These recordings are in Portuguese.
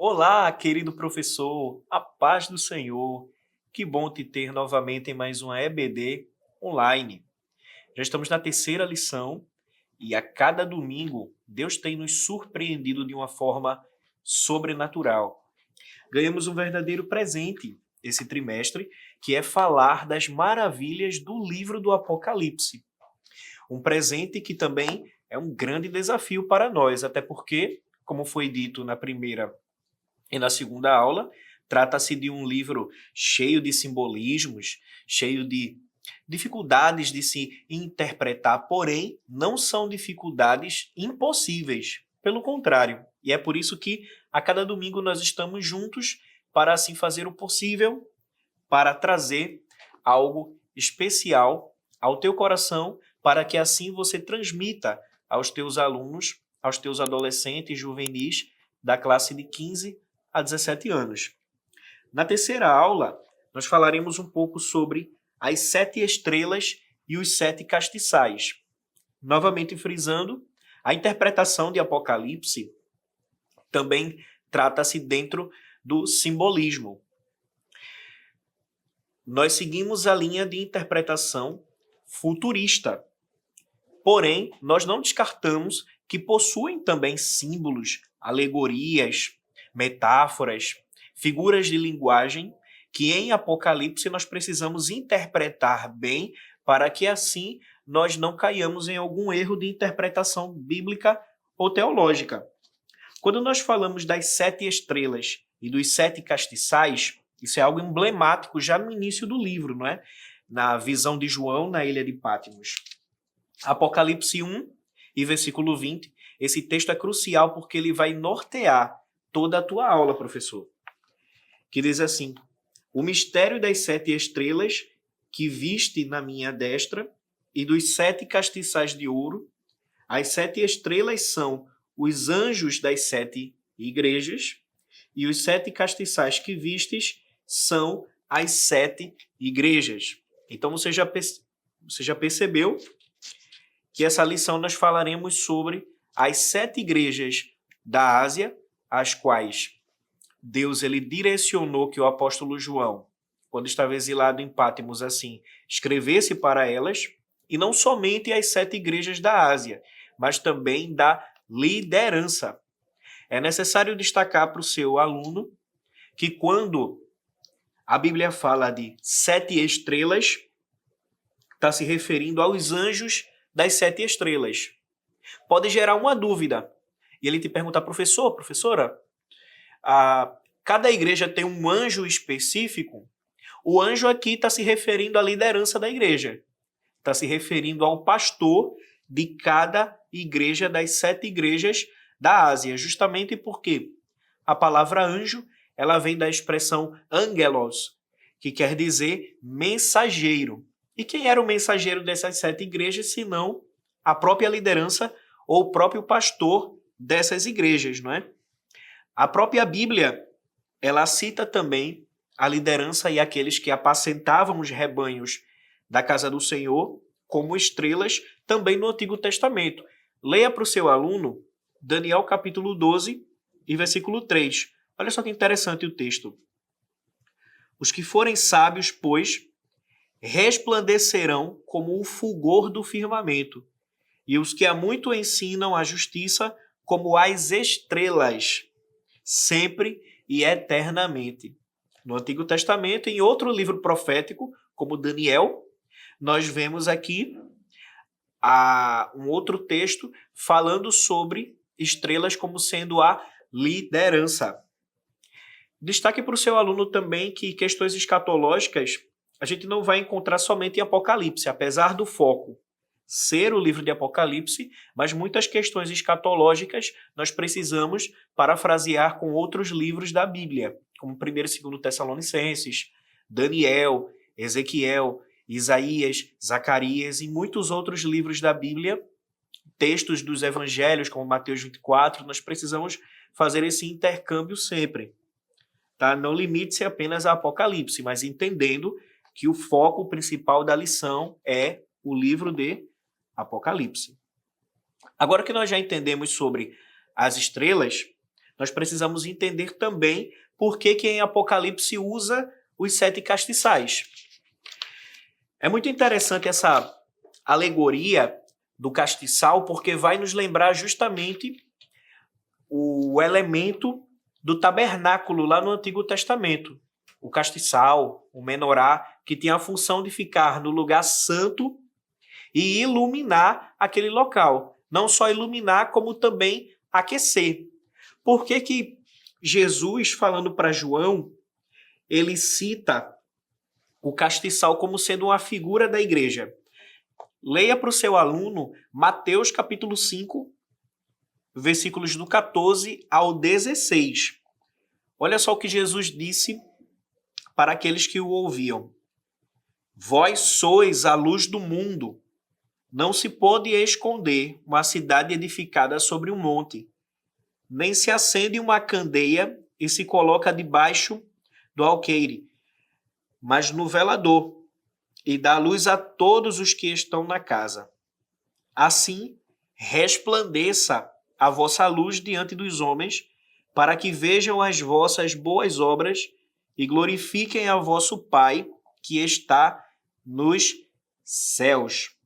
Olá, querido professor, a paz do Senhor. Que bom te ter novamente em mais uma EBD online. Já estamos na terceira lição e a cada domingo Deus tem nos surpreendido de uma forma sobrenatural. Ganhamos um verdadeiro presente esse trimestre, que é falar das maravilhas do livro do Apocalipse. Um presente que também é um grande desafio para nós, até porque, como foi dito na primeira e na segunda aula, trata-se de um livro cheio de simbolismos, cheio de dificuldades de se interpretar, porém, não são dificuldades impossíveis. Pelo contrário. E é por isso que a cada domingo nós estamos juntos para assim fazer o possível para trazer algo especial ao teu coração, para que assim você transmita aos teus alunos, aos teus adolescentes juvenis da classe de 15 a 17 anos. Na terceira aula, nós falaremos um pouco sobre as 7 estrelas e os 7 castiçais. Novamente frisando, a interpretação de Apocalipse também trata-se dentro do simbolismo. Nós seguimos a linha de interpretação futurista. Porém, nós não descartamos que possuem também símbolos, alegorias, metáforas, figuras de linguagem que em Apocalipse nós precisamos interpretar bem para que assim nós não caiamos em algum erro de interpretação bíblica ou teológica. Quando nós falamos das 7 estrelas e dos 7 castiçais, isso é algo emblemático já no início do livro, não é? Na visão de João na ilha de Patmos. Apocalipse 1 e versículo 20, esse texto é crucial porque ele vai nortear toda a tua aula, professor. Que diz assim: o mistério das 7 estrelas que viste na minha destra e dos 7 castiçais de ouro. As 7 estrelas são os anjos das 7 igrejas e os 7 castiçais que vistes são as 7 igrejas. Então você já percebeu que essa lição nós falaremos sobre as 7 igrejas da Ásia, as quais Deus ele direcionou que o apóstolo João, quando estava exilado em Patmos, assim, escrevesse para elas, e não somente as 7 igrejas da Ásia, mas também da liderança. É necessário destacar para o seu aluno que quando a Bíblia fala de 7 estrelas, está se referindo aos anjos das 7 estrelas. Pode gerar uma dúvida. E ele te perguntar, professora, cada igreja tem um anjo específico? O anjo aqui está se referindo à liderança da igreja. Está se referindo ao pastor de cada igreja das 7 igrejas da Ásia. Justamente porque a palavra anjo ela vem da expressão angelos, que quer dizer mensageiro. E quem era o mensageiro dessas 7 igrejas, senão a própria liderança ou o próprio pastor dessas igrejas, não é? A própria Bíblia, ela cita também a liderança e aqueles que apacentavam os rebanhos da casa do Senhor como estrelas também no Antigo Testamento. Leia para o seu aluno Daniel capítulo 12 e versículo 3. Olha só que interessante o texto. Os que forem sábios, pois, resplandecerão como o fulgor do firmamento, e os que há muito ensinam a justiça como as estrelas, sempre e eternamente. No Antigo Testamento, em outro livro profético, como Daniel, nós vemos aqui um outro texto falando sobre estrelas como sendo a liderança. Destaque para o seu aluno também que questões escatológicas a gente não vai encontrar somente em Apocalipse, apesar do foco ser o livro de Apocalipse, mas muitas questões escatológicas nós precisamos parafrasear com outros livros da Bíblia, como 1º e 2º Tessalonicenses, Daniel, Ezequiel, Isaías, Zacarias e muitos outros livros da Bíblia, textos dos evangelhos, como Mateus 24, nós precisamos fazer esse intercâmbio sempre. Tá? Não limite-se apenas a Apocalipse, mas entendendo que o foco principal da lição é o livro de Apocalipse. Agora que nós já entendemos sobre as estrelas, nós precisamos entender também por que em Apocalipse usa os 7 castiçais. É muito interessante essa alegoria do castiçal, porque vai nos lembrar justamente o elemento do tabernáculo lá no Antigo Testamento. O castiçal, o menorá, que tinha a função de ficar no lugar santo e iluminar aquele local. Não só iluminar, como também aquecer. Por que Jesus, falando para João, ele cita o castiçal como sendo uma figura da igreja? Leia para o seu aluno Mateus capítulo 5, versículos do 14 ao 16. Olha só o que Jesus disse para aqueles que o ouviam. Vós sois a luz do mundo. Não se pode esconder uma cidade edificada sobre um monte. Nem se acende uma candeia e se coloca debaixo do alqueire, mas no velador, e dá luz a todos os que estão na casa. Assim, resplandeça a vossa luz diante dos homens, para que vejam as vossas boas obras e glorifiquem a vosso Pai que está nos céus.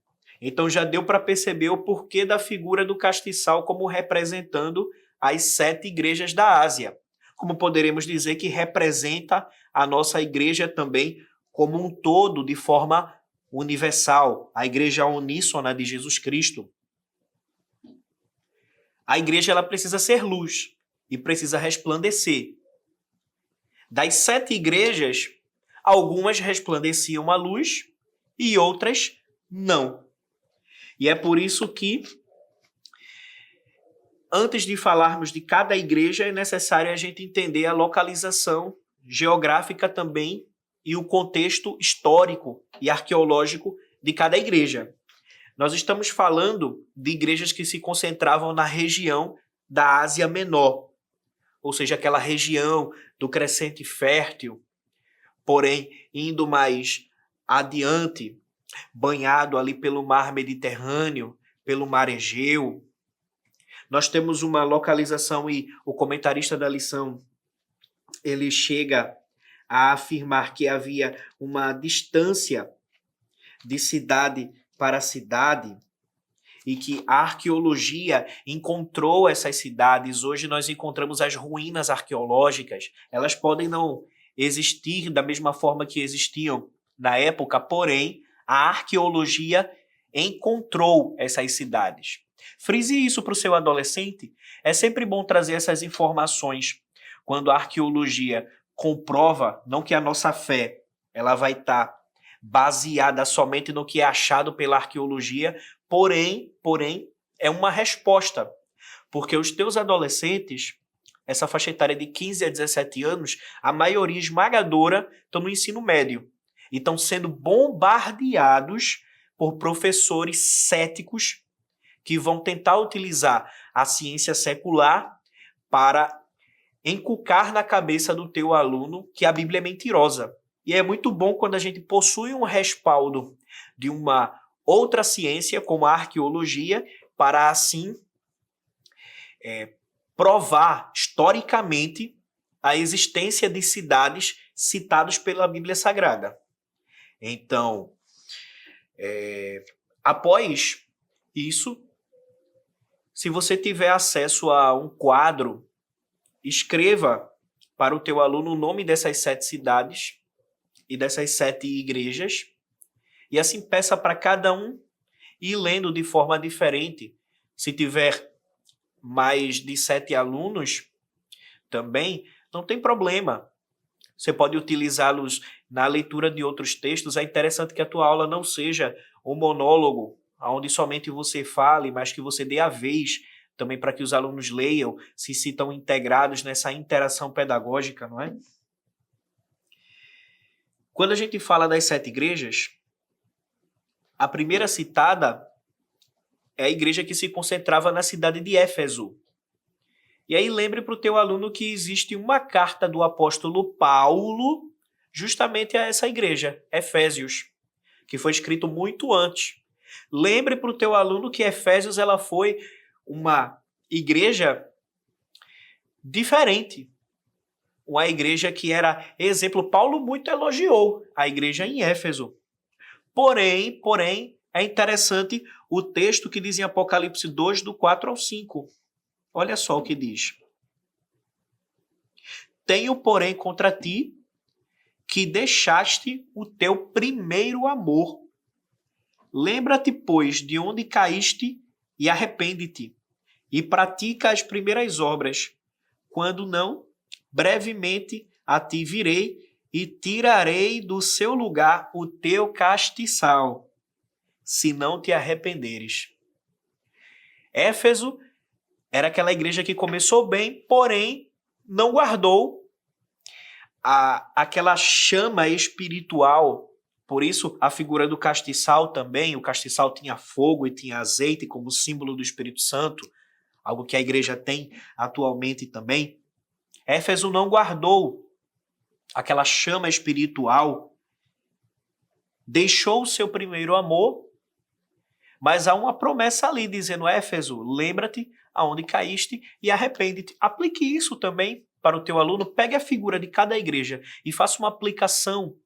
Então já deu para perceber o porquê da figura do castiçal como representando as 7 igrejas da Ásia. Como poderemos dizer que representa a nossa igreja também como um todo, de forma universal, a igreja uníssona de Jesus Cristo. A igreja ela precisa ser luz e precisa resplandecer. Das 7 igrejas, algumas resplandeciam a luz e outras não. E é por isso que, antes de falarmos de cada igreja, é necessário a gente entender a localização geográfica também e o contexto histórico e arqueológico de cada igreja. Nós estamos falando de igrejas que se concentravam na região da Ásia Menor, ou seja, aquela região do crescente fértil, porém indo mais adiante, banhado ali pelo mar Mediterrâneo, pelo mar Egeu. Nós temos uma localização e o comentarista da lição, ele chega a afirmar que havia uma distância de cidade para cidade e que a arqueologia encontrou essas cidades. Hoje nós encontramos as ruínas arqueológicas. Elas podem não existir da mesma forma que existiam na época, porém, a arqueologia encontrou essas cidades. Frise isso para o seu adolescente. É sempre bom trazer essas informações quando a arqueologia comprova, não que a nossa fé ela vai estar baseada somente no que é achado pela arqueologia, porém, é uma resposta. Porque os teus adolescentes, essa faixa etária de 15 a 17 anos, a maioria esmagadora estão no ensino médio. E estão sendo bombardeados por professores céticos que vão tentar utilizar a ciência secular para encucar na cabeça do teu aluno que a Bíblia é mentirosa. E é muito bom quando a gente possui um respaldo de uma outra ciência, como a arqueologia, para assim provar historicamente a existência de cidades citadas pela Bíblia Sagrada. Então, após isso, se você tiver acesso a um quadro, escreva para o teu aluno o nome dessas 7 cidades e dessas 7 igrejas, e assim peça para cada um ir lendo de forma diferente. Se tiver mais de 7 alunos, também não tem problema. Você pode utilizá-los na leitura de outros textos. É interessante que a tua aula não seja um monólogo, onde somente você fale, mas que você dê a vez também para que os alunos leiam, se sintam integrados nessa interação pedagógica, não é? Quando a gente fala das 7 igrejas, a primeira citada é a igreja que se concentrava na cidade de Éfeso. E aí lembre para o teu aluno que existe uma carta do apóstolo Paulo justamente a essa igreja, Efésios, que foi escrito muito antes. Lembre para o teu aluno que Efésios ela foi uma igreja diferente. Uma igreja que era exemplo. Paulo muito elogiou a igreja em Éfeso. Porém, é interessante o texto que diz em Apocalipse 2, do 4 ao 5. Olha só o que diz. Tenho, porém, contra ti que deixaste o teu primeiro amor. Lembra-te, pois, de onde caíste e arrepende-te, e pratica as primeiras obras. Quando não, brevemente a ti virei e tirarei do seu lugar o teu castiçal, se não te arrependeres. Éfeso era aquela igreja que começou bem, porém não guardou aquela chama espiritual. Por isso, a figura do castiçal também, o castiçal tinha fogo e tinha azeite como símbolo do Espírito Santo, algo que a igreja tem atualmente também. Éfeso não guardou aquela chama espiritual, deixou o seu primeiro amor, mas há uma promessa ali dizendo: Éfeso, lembra-te aonde caíste e arrepende-te. Aplique isso também para o teu aluno, pegue a figura de cada igreja e faça uma aplicação.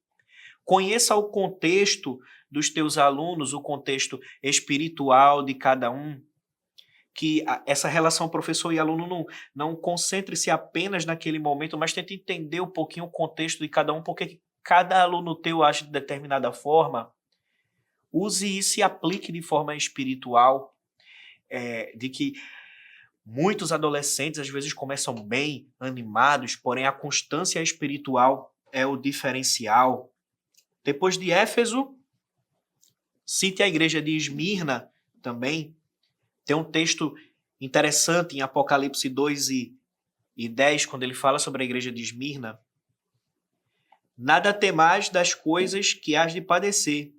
Conheça o contexto dos teus alunos, o contexto espiritual de cada um, que essa relação professor e aluno não concentre-se apenas naquele momento, mas tente entender um pouquinho o contexto de cada um, porque cada aluno teu age de determinada forma. Use isso e aplique de forma espiritual, de que muitos adolescentes às vezes começam bem, animados, porém a constância espiritual é o diferencial. Depois de Éfeso, cite a igreja de Esmirna também. Tem um texto interessante em Apocalipse 2 e 10, quando ele fala sobre a igreja de Esmirna. Nada temais das coisas que hás de padecer.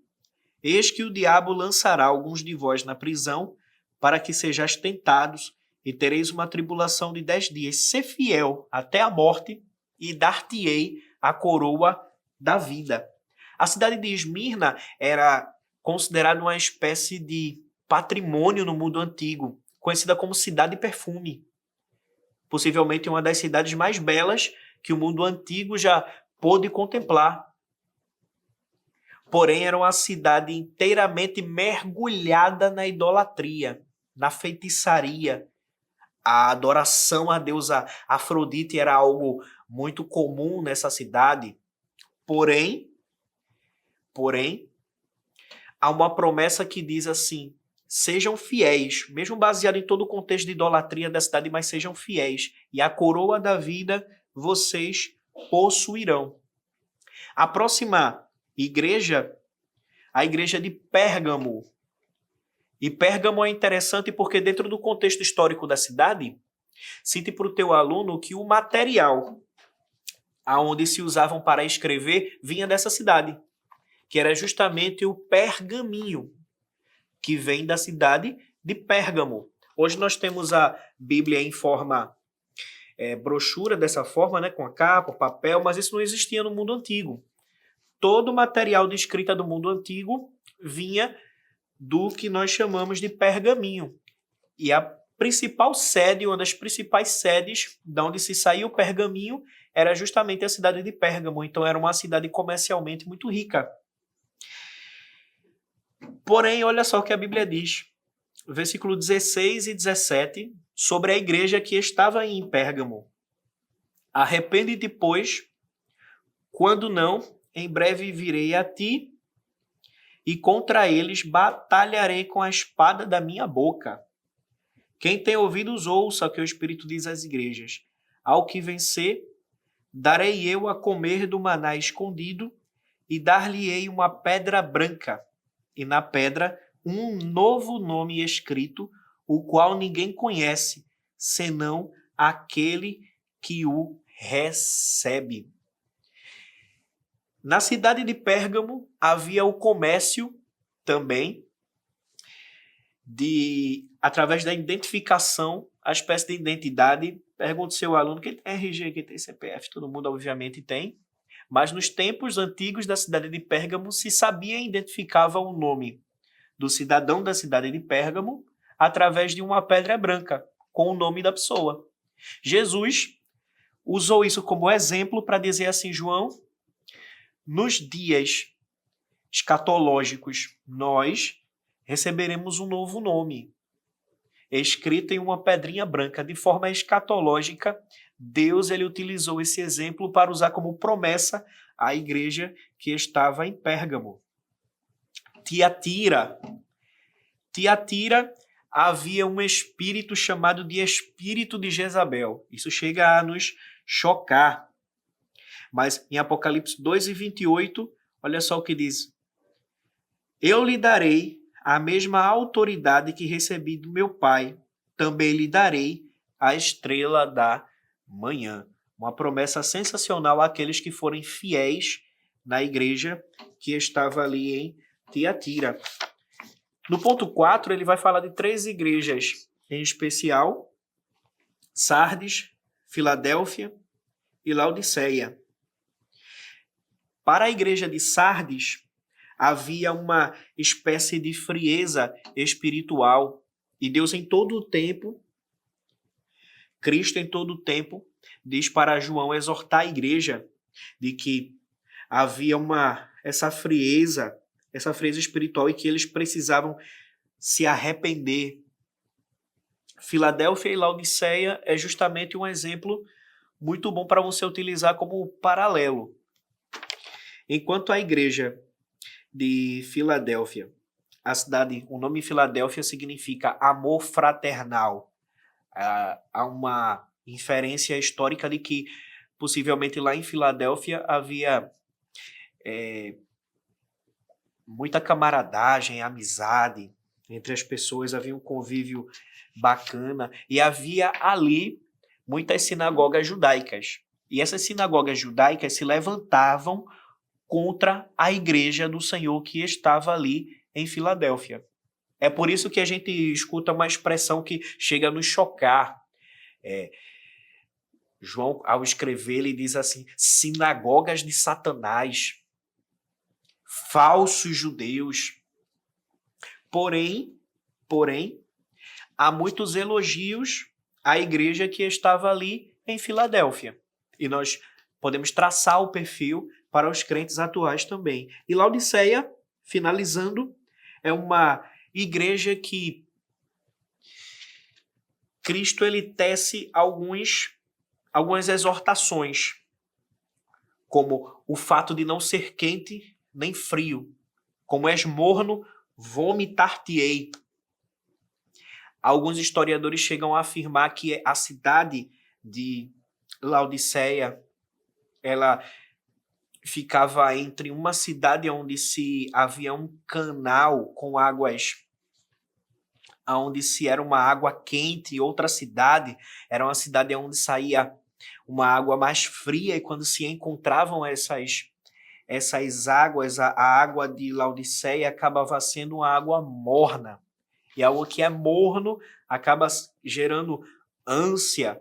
Eis que o diabo lançará alguns de vós na prisão, para que sejais tentados, e tereis uma tribulação de 10 dias. Sê fiel até a morte, e dar-te-ei a coroa da vida. A cidade de Esmirna era considerada uma espécie de patrimônio no mundo antigo, conhecida como cidade perfume. Possivelmente uma das cidades mais belas que o mundo antigo já pôde contemplar. Porém, era uma cidade inteiramente mergulhada na idolatria, na feitiçaria. A adoração à deusa Afrodite era algo muito comum nessa cidade. Porém, há uma promessa que diz assim: sejam fiéis, mesmo baseado em todo o contexto de idolatria da cidade, mas sejam fiéis, e a coroa da vida vocês possuirão. A próxima igreja, a igreja de Pérgamo. E Pérgamo é interessante porque dentro do contexto histórico da cidade, cite para o teu aluno que o material aonde se usavam para escrever vinha dessa cidade, que era justamente o pergaminho, que vem da cidade de Pérgamo. Hoje nós temos a Bíblia em forma brochura, dessa forma, né, com a capa, papel, mas isso não existia no mundo antigo. Todo o material de escrita do mundo antigo vinha do que nós chamamos de pergaminho. E a principal sede, uma das principais sedes de onde se saiu o pergaminho, era justamente a cidade de Pérgamo. Então era uma cidade comercialmente muito rica. Porém, olha só o que a Bíblia diz. Versículo 16 e 17, sobre a igreja que estava em Pérgamo. Arrepende-te, pois, quando não, em breve virei a ti, e contra eles batalharei com a espada da minha boca. Quem tem ouvidos, ouça o que o Espírito diz às igrejas. Ao que vencer, darei eu a comer do maná escondido, e dar-lhe-ei uma pedra branca, e na pedra um novo nome escrito, o qual ninguém conhece, senão aquele que o recebe. Na cidade de Pérgamo havia o comércio também, através da identificação, a espécie de identidade. Pergunte ao seu aluno, quem tem RG, quem tem CPF, todo mundo obviamente tem. Mas nos tempos antigos da cidade de Pérgamo se sabia e identificava o nome do cidadão da cidade de Pérgamo através de uma pedra branca com o nome da pessoa. Jesus usou isso como exemplo para dizer assim, João, nos dias escatológicos, nós receberemos um novo nome, escrito em uma pedrinha branca. De forma escatológica, Deus ele utilizou esse exemplo para usar como promessa à igreja que estava em Pérgamo. Tiatira havia um espírito chamado de espírito de Jezabel. Isso chega a nos chocar. Mas em Apocalipse 2:28, olha só o que diz. Eu lhe darei a mesma autoridade que recebi do meu Pai. Também lhe darei a estrela da manhã. Uma promessa sensacional àqueles que forem fiéis na igreja que estava ali em Tiatira. No ponto 4, ele vai falar de 3 igrejas em especial: Sardes, Filadélfia e Laodiceia. Para a igreja de Sardes, havia uma espécie de frieza espiritual. E Deus em todo o tempo, Cristo em todo o tempo, diz para João exortar a igreja de que havia essa frieza espiritual e que eles precisavam se arrepender. Filadélfia e Laodiceia é justamente um exemplo muito bom para você utilizar como paralelo. Enquanto a igreja de Filadélfia, o nome Filadélfia significa amor fraternal. Há uma inferência histórica de que possivelmente lá em Filadélfia havia muita camaradagem, amizade entre as pessoas, havia um convívio bacana e havia ali muitas sinagogas judaicas. E essas sinagogas judaicas se levantavam contra a igreja do Senhor que estava ali em Filadélfia. É por isso que a gente escuta uma expressão que chega a nos chocar. João, ao escrever, ele diz assim, sinagogas de Satanás, falsos judeus. Porém, há muitos elogios à igreja que estava ali em Filadélfia. E nós podemos traçar o perfil para os crentes atuais também. E Laodiceia, finalizando, é uma igreja que Cristo ele tece algumas exortações, como o fato de não ser quente nem frio. Como és morno, vomitar-te-ei. Alguns historiadores chegam a afirmar que a cidade de Laodiceia, ela ficava entre uma cidade onde havia um canal com águas, onde se era uma água quente, e outra cidade era uma cidade onde saía uma água mais fria, e quando se encontravam essas águas, a água de Laodiceia acabava sendo uma água morna. E algo que é morno acaba gerando ânsia.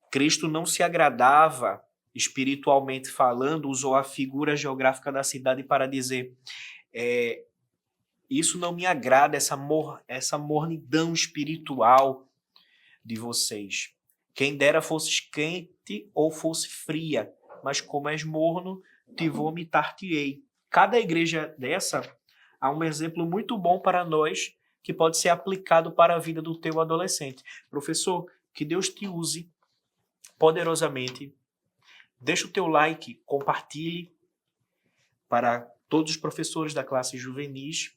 Cristo não se agradava, espiritualmente falando, usou a figura geográfica da cidade para dizer isso não me agrada, essa mornidão espiritual de vocês. Quem dera fosse quente ou fosse fria, mas como és morno, te vomitar-te-ei. Cada igreja dessa há um exemplo muito bom para nós que pode ser aplicado para a vida do teu adolescente. Professor, que Deus te use poderosamente. Deixa o teu like, compartilhe para todos os professores da classe juvenis.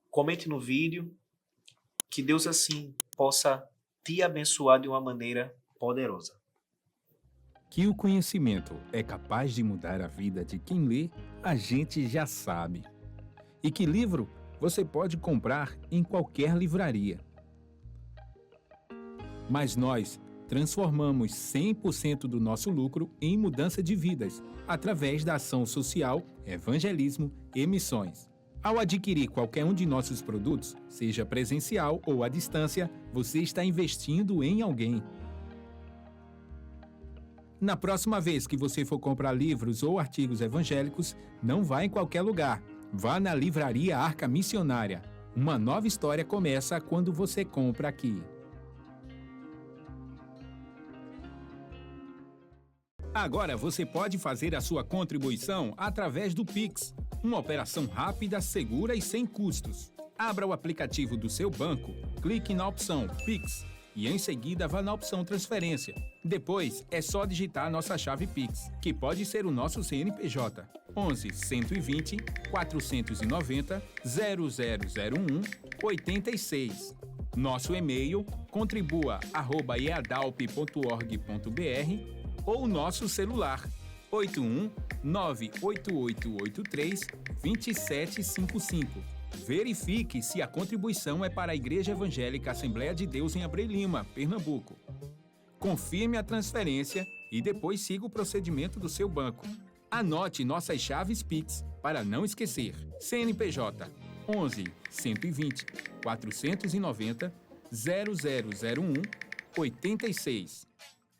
Comente no vídeo. Que Deus assim possa te abençoar de uma maneira poderosa. Que o conhecimento é capaz de mudar a vida de quem lê, a gente já sabe. E que livro você pode comprar em qualquer livraria. Mas nós transformamos 100% do nosso lucro em mudança de vidas, através da ação social, evangelismo e missões. Ao adquirir qualquer um de nossos produtos, seja presencial ou à distância, você está investindo em alguém. Na próxima vez que você for comprar livros ou artigos evangélicos, não vá em qualquer lugar. Vá na Livraria Arca Missionária. Uma nova história começa quando você compra aqui. Agora você pode fazer a sua contribuição através do Pix, uma operação rápida, segura e sem custos. Abra o aplicativo do seu banco, clique na opção Pix e em seguida vá na opção Transferência. Depois é só digitar nossa chave Pix, que pode ser o nosso CNPJ 11 120 490 0001 86. Nosso e-mail contribua@eadalp.org.br ou nosso celular 81 98883 2755. Verifique se a contribuição é para a Igreja Evangélica Assembleia de Deus em Abreu Lima, Pernambuco. Confirme a transferência e depois siga o procedimento do seu banco. Anote nossas chaves Pix para não esquecer. CNPJ 11 120 490 0001 86.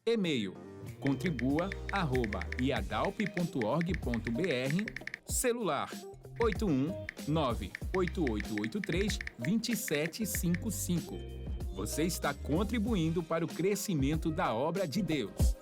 E-mail contribua@iadalp.org.br. Celular 81 98883 2755. Você está contribuindo para o crescimento da obra de Deus.